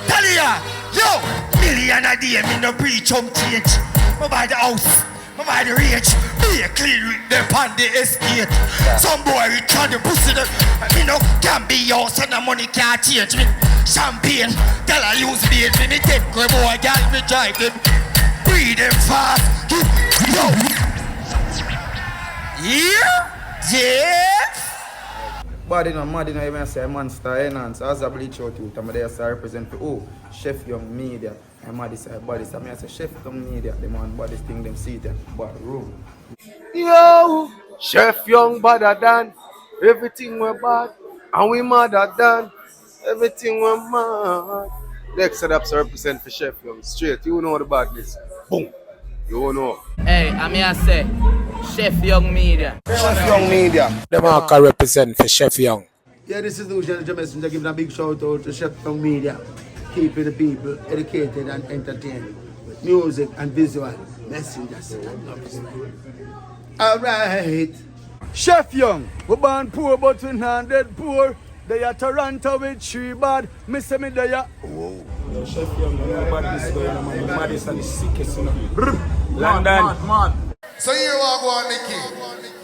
Tell ya, yo, million a day, me no breach home change. Me buy the house, me buy the range. Be a clean with them on the estate. Some boy rich on the pussy, me no can be yours and the money can't change me. Champagne, tell I use beat me, me take boy, girl, me drive them. Breathe them fast, yo. Yeah. Body no mad, you know, even say monster Nhance. As I bleach out you, I'm there to represent for Chef Young Media. I'm mad say body, so I say Chef Young Media. Them on body thing them see them, but room. Yo, Chef Young badder than everything we're bad, and we madder than everything we're mad. Next setups represent for Chef Young. Straight, you know the badness. Boom. You know. Hey, I'm here to say, Chef Young Media. Chef Young Media. Them all can represent for Chef Young. Yeah, this is Lucian the Messenger giving a big shout out to Chef Young Media, keeping the people educated and entertained with music and visual messengers. Alright. Chef Young, we born poor but we not dead poor. They are Toronto with 3 bad. Me say me they are. Whoa. Yo, Chef Young, you know about this going on, man. The maddest and the sickest, you know. London. So here we go on, Nicky.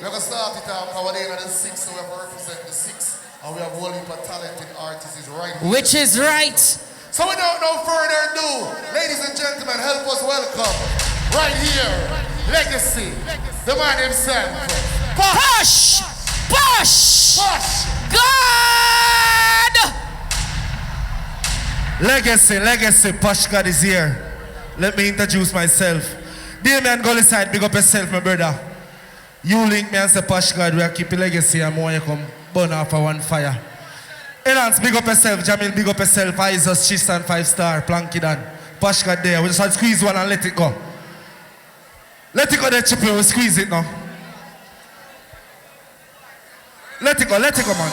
We're going to start it off. Our day on the 6th, so we have to represent the 6th. And we have one heap of talented artists right here. Which is right. So without no further ado, ladies and gentlemen, help us welcome, right here, Legacy, the man himself. Push! Push! Push! God! Legacy, Push God is here. Let me introduce myself. Damian Gullyside, big up yourself, my brother. You link me and say Push God, we are keeping legacy and more you come burn off of one fire. Nhance, big up yourself. Jahmiel, big up yourself. Isos, Chistan, 5-star, Planky Dan. Push God there. We just have to squeeze one and let it go. Let it go there, Chippy. We squeeze it now. Let it go, man.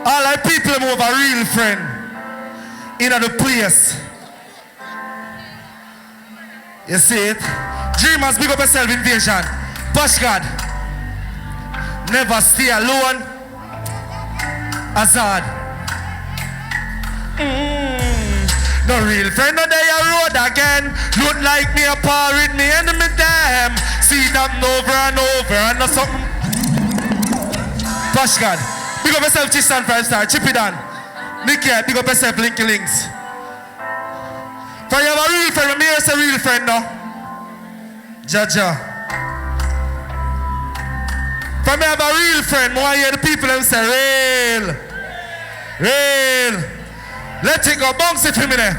All our people move a real friend in the place. You see it? Dreamers, big up yourself, Invasion. Push God. Never stay alone. Azad. No real friend, no day I road again. Look like me a par with me enemy them. See them over and over and not something. Push God. Big up yourself, Chistan 5-star. Chippy Dan. Nicky, big up yourself, Linky Links. For you have a real friend, me is a real friend now. Jaja. For me have a real friend, more hear the people them say real. Real. Let it go, bounce it for me there.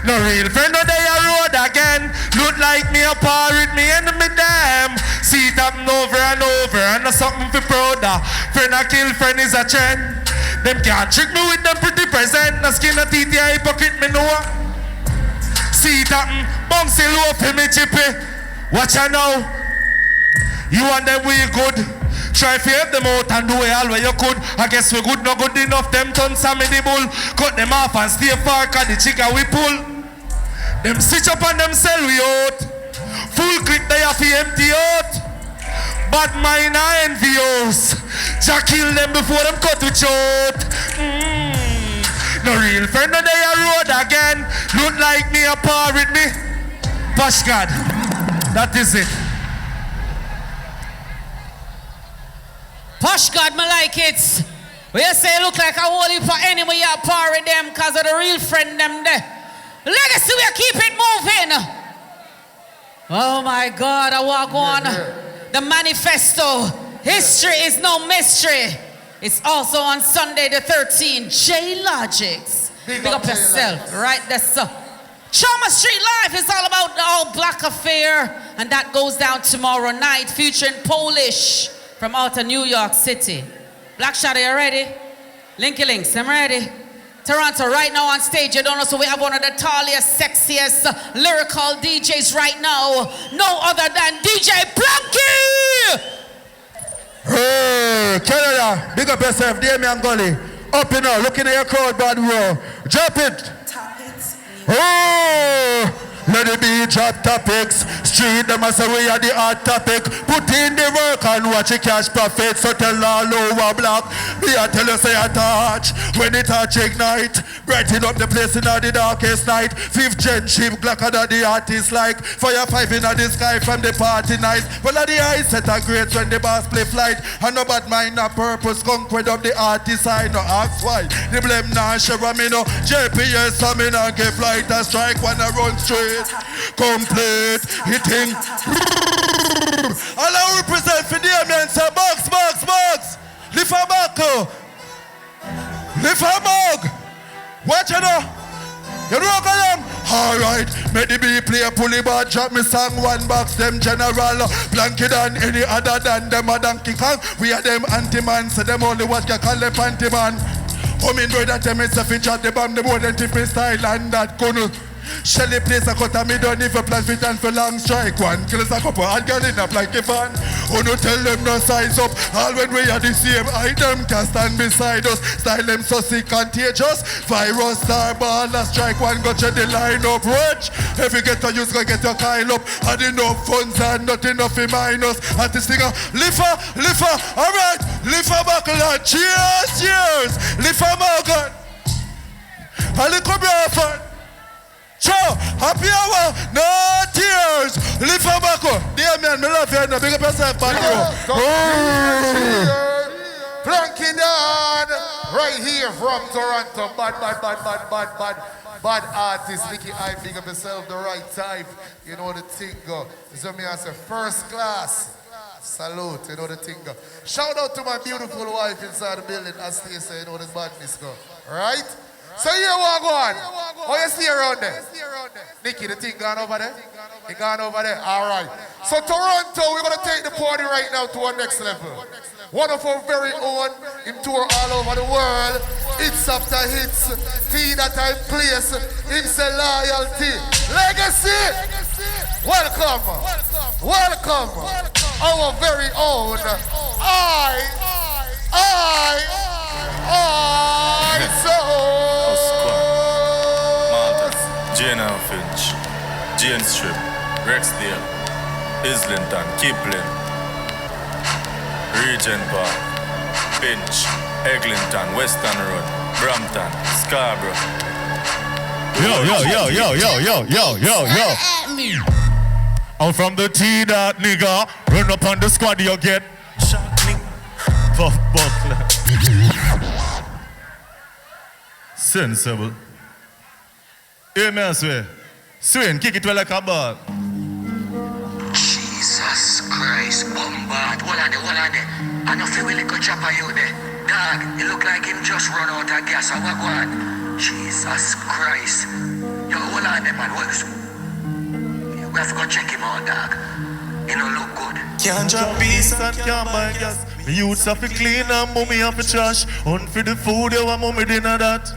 No real friend, no day I road again. Look like me a par with me enemy them. See it happen over and over and that's something for proud of. Friend a kill, friend is a trend. Them can't trick me with them pretty present. No skin a teeth, a hypocrite me know. See it happen, bounce it low for me chippy. Watch out now. You and them we good. Try to help them out and do it all where you could. I guess we good, not good enough. Them turn Sammy the bull. Cut them off and stay far cause the chicken we pull. Them switch up on them sell we out. Full clip they have to empty out. Bad mind are envious. Jack kill them before them cut to short. No real friend no they a road again. Look like me a par with me. Push God. That is it. Push God, me like it. When you say look like a whole heap for enemy, you par with them because of the real friend them there. Legacy, we keep it moving. Oh my God, I walk on. The manifesto. History is no mystery. It's also on Sunday the 13th. J Logics. Big up yourself. Right there, sir. Trauma Street Live is all about the all black affair. And that goes down tomorrow night, featuring Polish from out of New York City. Black Shadow, you ready? Linky Links, I'm ready. Toronto, right now on stage, you don't know, so we have one of the tallest, sexiest, lyrical DJs right now. No other than DJ Planky! Hey, Canada, big up yourself, Damian Gully. Up now, looking at your crowd, bad row. Drop it. Oh, Let it be drop topics. Street them as we are the hot topic. Put in the work and watch it cash profit. So tell all over block. Me I tell you say I touch. When it touch ignite. Brighten up the place in the darkest night. Fifth gen ship blacker than the artist like. Fire 5 in the sky from the party night. Well the eyes set a great when the bass play flight. And no bad mind no purpose. Conquered up the artist side. No ask why. The blame nah share me no. JPS so me no get flight. A strike when I run straight. Complete. Hitting. All I represent for Damian say box. Lift a back. Lift a mug. Watch it now. You know them? Alright, make the B play a pulley bar, drop me song, one box, them general. Blanket than any other than them a Donkey Kong. We are them anti-man, so them only what you call the panty man. Come in, brother, tell me if you chat the bomb, the more than tipping style and that gonna. Shelly place a cut and me don't even plan fit and for long strike. One kills a couple and girl in a like a fan. Oh no tell them no size up. All when we are the same item can stand beside us. Style them so sick contagious. Virus star ball a strike one go check the line up. Watch. If you get to use go get your Kyle up. Had enough funds and not enough in minus. At this thing lift her. Alright. Lift her buckle and cheers. Lift her Morgan. A little bit of fun. Cho, happy hour, no tears. Lift her back up. Damian, me love you. Now big up yourself, man. Planking down. Right here from Toronto. Bad artist. Nicky, I big up yourself the right type. You know the thing go. So me as a first class. Salute, you know the thing go. Shout out to my beautiful wife inside the building. As they say, you know the badness go. Right? So here we go on. Oh, you see around there? Nicky, the thing gone over there? It gone over there? All right. So Toronto, we're going to take the party right now to our next level. One of our very own, in tour all over the world. Hits after hits. See that time place. It's a loyalty. Legacy. Welcome. Our very own. Jane Finch, Jane Strip, Rexdale, Islington, Kipling, Regent Park, Finch, Eglinton, Western Road, Brampton, Scarborough. Yo. I'm from the T that nigga. Run up on the squad, you get shot, nigga. Puff buckler. Sensible. Hear me, I swear. Swing, kick it well like a ball. Jesus Christ, bombard. Hold on there. I know feel like a chopper you there. Dog, it look like him just run out of gas. What go on? Jesus Christ. Yo, hold on there, man. We have to go check him out, dog. He don't look good. Can't drop peace and can't buy gas. Me youths have to clean and mommy have to trash. On for the food, you want mommy dinner that.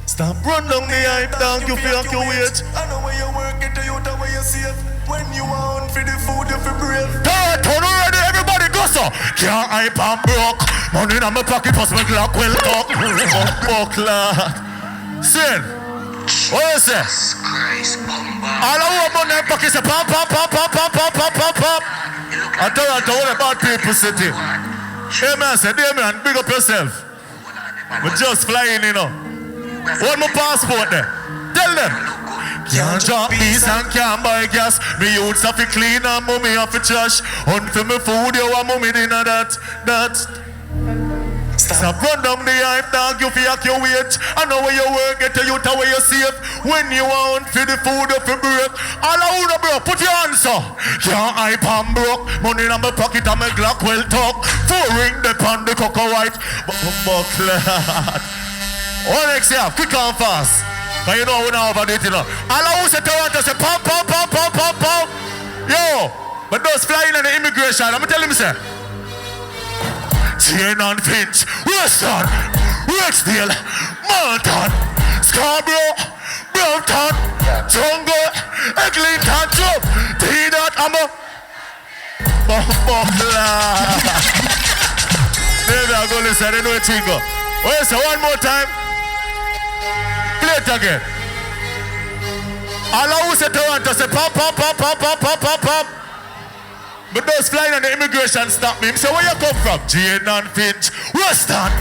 Stop run down the hype, dog, you feel like you wait. I know where you work, get to you, the way you safe. When you want for the food, you feel brave. Turn already, everybody go so. Can't hype and broke. Money in my pocket, plus my clock well talk. Buckler. Sin. What you say? All I want money in my pocket say pop. I tell you, what about people city. Hey man, say, Damian, big up yourself. We're just flying, you know. Hold my passport there. Tell them. Can't drop peace and can't buy gas. Me youths have to clean and mommy have to trash. On for me food, you want mommy dinner that. Stop run down the hype, dog, you feel like you wait. I know where you work, get to you to where you safe. When you want for the food, you feel break. All I want, bro, put your hands up. Can't hype and broke. Money in my pocket and my Glock well talk. 4 ring the pan, the cocoa white. Buckler. What next year? Quick and fast. But you know we now over it, you know. All I want to Toronto say pop. Yo, but those flying on the immigration, I'm tell him say. Jane and Finch, Western, Rexdale, Malton, Scarborough, Brampton, Jungle, Eglinton, Trump, T-Dot, Buckler. Damian Gullyside, they know it go. Well, so one more time. Play it again. All I say Toronto say pop, pop, pop, pop, pop, pop, pop, pop. But those flying on the immigration stop me. So where you come from? Jane and Finch, Weston,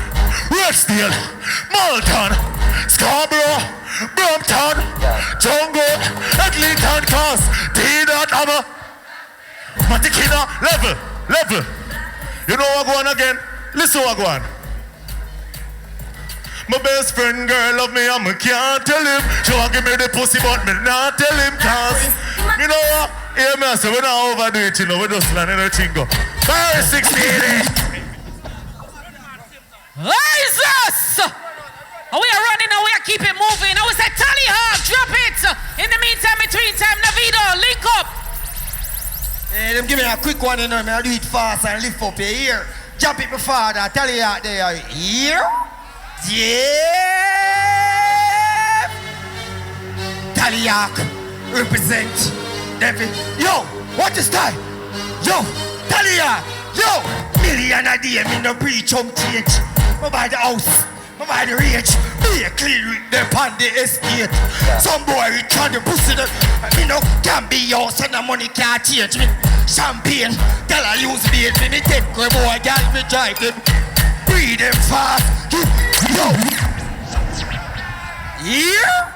Rexdale, Malton, Scarborough, Brampton, Jungle, Eglinton, Cross, T-Dot, Hammer, Matikina, level. You know what go on again? Listen what go on. My best friend girl love me and me can't tell him. She want give me the pussy but me not tell him. Cause, you know what? Yeah, me I say we not overdo it, you know. We just land in the chingo. Fire 16. Jesus! We are running and we are keeping moving. I was at Tally Hawk, drop it. In the meantime, between time, Navino, link up. Hey, them give me a quick one, you know, I do it fast and lift up your ear. Jump it before that, Tally Hawk there. Here. Yeah! Tally Hawk, represent David. Yo, what is that? Yo, Tally Hawk. Yo, million a day, me no breach home change. Me buy the house, me buy the range. Be a clean with them on the estate. Some boy rich on the pussy. Me no can be yours and the money can't change me. Champagne, girl I use beat me take boy, girl me drive them. Breathe them fast. Yo. Yeah.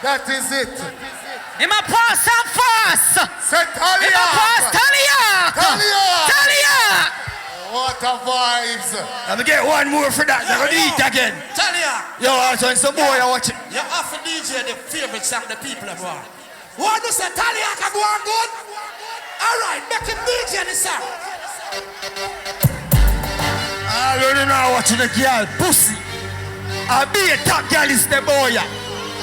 That is it. In my pass and fast. Say Tally In my pass, Tally Hawk. Tally Hawk. What a vibes. Let me get one more for that. I'm gonna eat again. Tally Hawk. Yo, so some boy I watch it. You have to DJ the favorite song the people have want. What do you say? Tally Hawk go on good? Alright, make him DJ the song. I don't know watching a girl, pussy. I be a top girl is the boy.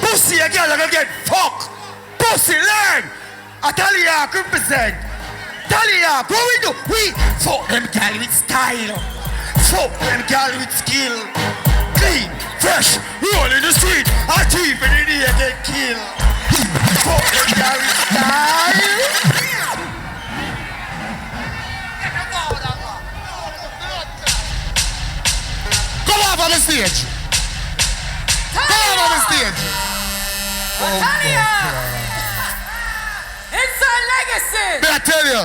Pussy a girl gonna get fucked. Pussy learn. I tell you I represent. Tell you what we do? We fuck them girl with style. Fuck them girl with skill. Clean, fresh, roll in the street. I thief in the day get kill. Fuck them girl with style. Come off on the stage. Come on the stage. It's a legacy. May I tell you?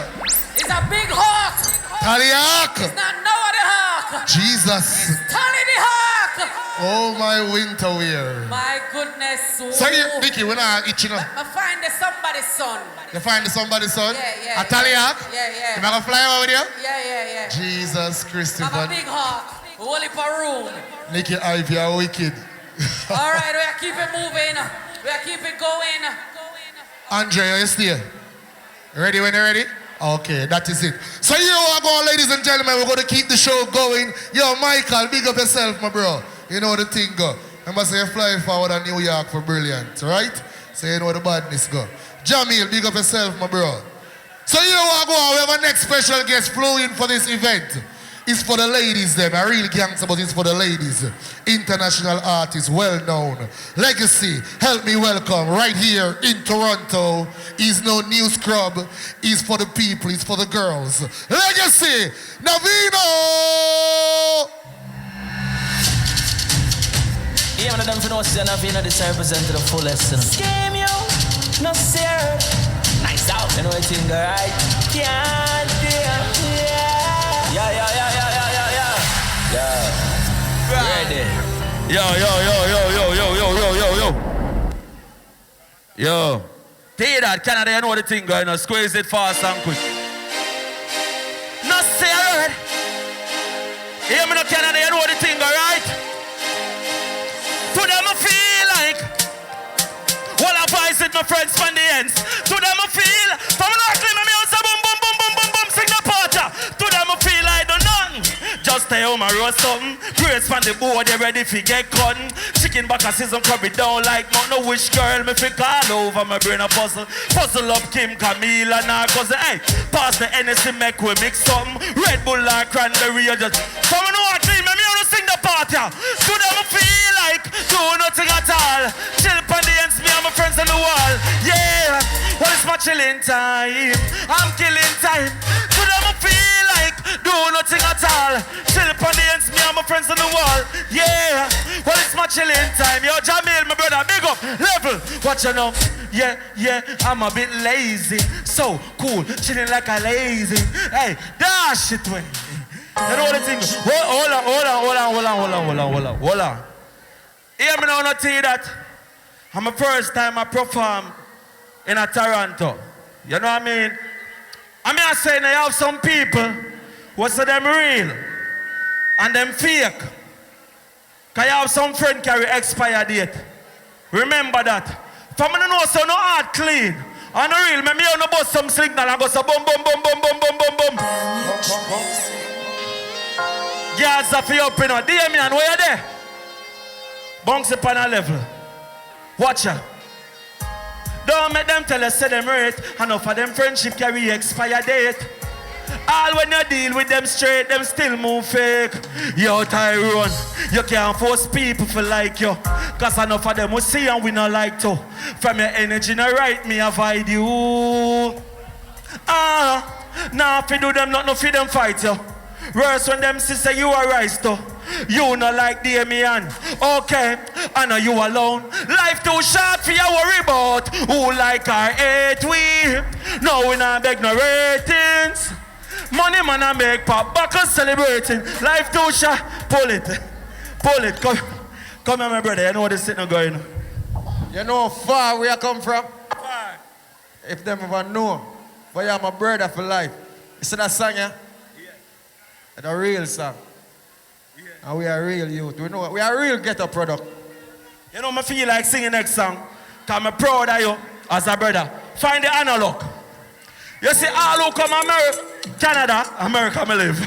It's a big hawk. Tally Hawk. It's not Noah the hawk. Jesus. Tally the hawk. Oh my winter wear. My goodness. So you, Vicky, we're not itching up. I find somebody's son. You find somebody's son? Yeah. A Tally Hawk? Yeah. You gonna fly over with you? Yeah. Jesus Christopher. I'm a big hawk. Holy for room. Nikki Ivy are wicked. All right, we are keeping moving. We are keeping going. Andre, are you still? Ready when you're ready? Okay, that is it. So you know what, go on, ladies and gentlemen, we're going to keep the show going. Yo, Michael, big up yourself, my bro. You know the thing go. Remember, say you fly forward to New York for brilliant, right? So you know the badness go. Jahmiel, big up yourself, my bro. So you know what, go on, we have a next special guest flew in for this event. It's for the ladies, them. A real gangster, but it's for the ladies. International artist, well known. Legacy, help me welcome right here in Toronto. He's no new scrub. He's for the people. He's for the girls. Legacy, Navino. Yeah, man, I don't know say Navino this represent to the fullest. Scam you, no sir. Nice out. You know what I think, alright? Can't Yeah. Ready. Yo. Tell that Canada, you know the thing going on. Squeeze it fast and quick. No say I heard. Hear me no Canada, you know the thing, alright? To them I feel like while I visit my friends from the ends. To them I feel from an ugly me house boom sing the porter. To them I feel like the none. Just stay home and roast something. Grace from the board, they ready for get cotton. Chicken back and season curry down like no wish girl. Me fi all over my brain a puzzle. Puzzle up Kim, Camille and her cousin. Hey, pass the NSC make we mix something. Red Bull and cranberry, you just from an old clean, me wanna sing the party. To them I feel like do nothing at all. Chill on the ends, me and my friends on the wall. Yeah, well it's my chilling time. I'm killing time. To them I feel like do nothing at all. Chill on the ends, me and my friends in the world. Yeah, well, it's my chilling time. Yo, Jahmiel, my brother, big up, level. Watch you know. Yeah, I'm a bit lazy. So cool, chilling like a lazy. Hey, dash it way. You know the thing? Hold on. Hear me now, not tell you that. I'm the first time I perform in a Toronto. You know what I mean? I say now you have some people who say them real and them fake. Cause you have some friend carry expired date. Remember that. For me to know so no heart clean. And real, me on no bust some signal and go so boom. Guards are for you up in a Damian, where you there? Bounce upon a level. Watch ya. Don't make them tell us say them rate. Enough of them friendship carry expire date. All when you deal with them straight, them still move fake. Yo, Tyrone, you can't force people to like you. Cause enough of them will see and we not like to. From your energy, not right, me avoid you. Nah, if you do them, not for them fight you. Worse when them sister you are rise to. You not like Damian. Okay, I know you alone. Life too short for you worry about. Who like our 8 we? No, we not beg no ratings. Money man I make pop buckles celebrating. Life too short. Pull it. Come here my brother. You know what this is not going. You know how far we are come from? Far. If them ever know. But you're my brother for life. You see that song, yeah? Yeah. It's a real song. Yeah. And we are real youth. We know we are real ghetto product. You know, I feel like singing next song. Cause I'm proud of you as a brother. Find the analog. You see, all who come Canada, America I live.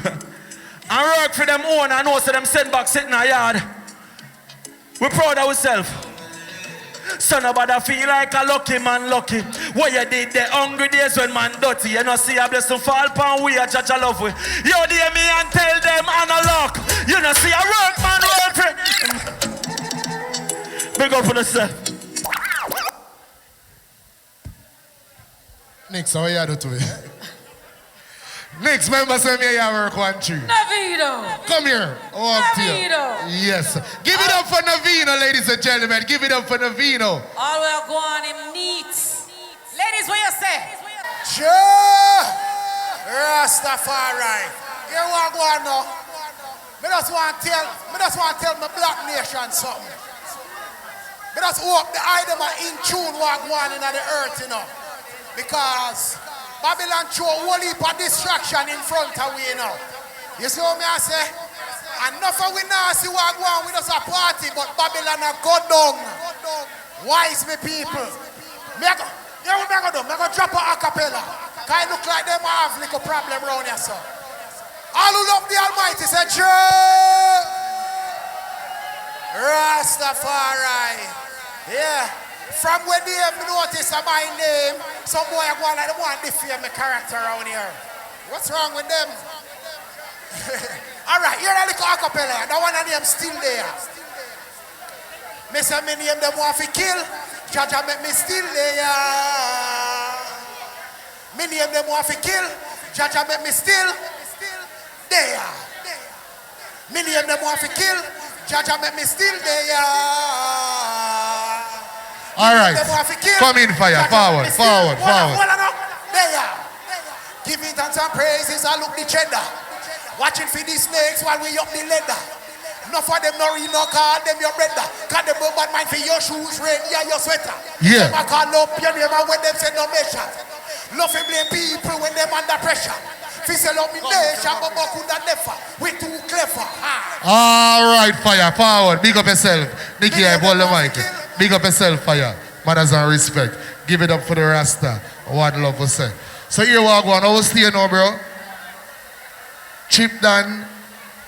And work for them own and know so them send back sitting in a yard. We're proud of ourselves. So nobody feel like a lucky man lucky. What you did the hungry days when man dirty. You know see a blessing fall upon we a judge a love we. You hear me and tell them analog. You know see a work man work for. Big up for yourself. Nix, how you do to me? Nix, remember say me you work 1 tree. Navino. Come here. Navino. Yes. Give it up for Navino, ladies and gentlemen. Give it up for Navino. All we are going him neat. Ladies, what you say? Sure. Rastafari. Here we go now. I just want to tell my black nation something. I just hope the item are in tune what going in the earth, you know. Because Babylon throw a whole heap of distraction in front of we, you know. You see what me I say? Enough of we now see what go on with us a party, but Babylon a go down. Wise me people. Me go drop a acapella. Cause it look like them have little problem around here, so. All who love the Almighty say, Joe! Rastafari. Yeah. From when they have noticed my name, some boy are going like the one defeat my character around here. What's wrong with them? Alright, here a little acapella. That one of them still there. Me say me name them want to kill. Jaja make me still there. Me name them want to kill. Jaja make me still there. Me name them want to kill. Jaja make me still there. All right, come in fire, forward. There. Giving thanks and praises, I look the cheddar. Watching for these snakes while we up the leather. Enough for them no real no call them your brother. Cause them bad mind for your shoes, rain, yeah, your sweater. Yeah. Them a call up your name and when them say no measure. Love and blame people when them under pressure. Fissel up in nation, but could never. We too clever. All right, fire, forward. Big up yourself. Nicky, I hold the mic. Big up yourself, fire. Manners and respect. Give it up for the Rasta. What love will say. So here we are going. I will stay now, bro. Chip down.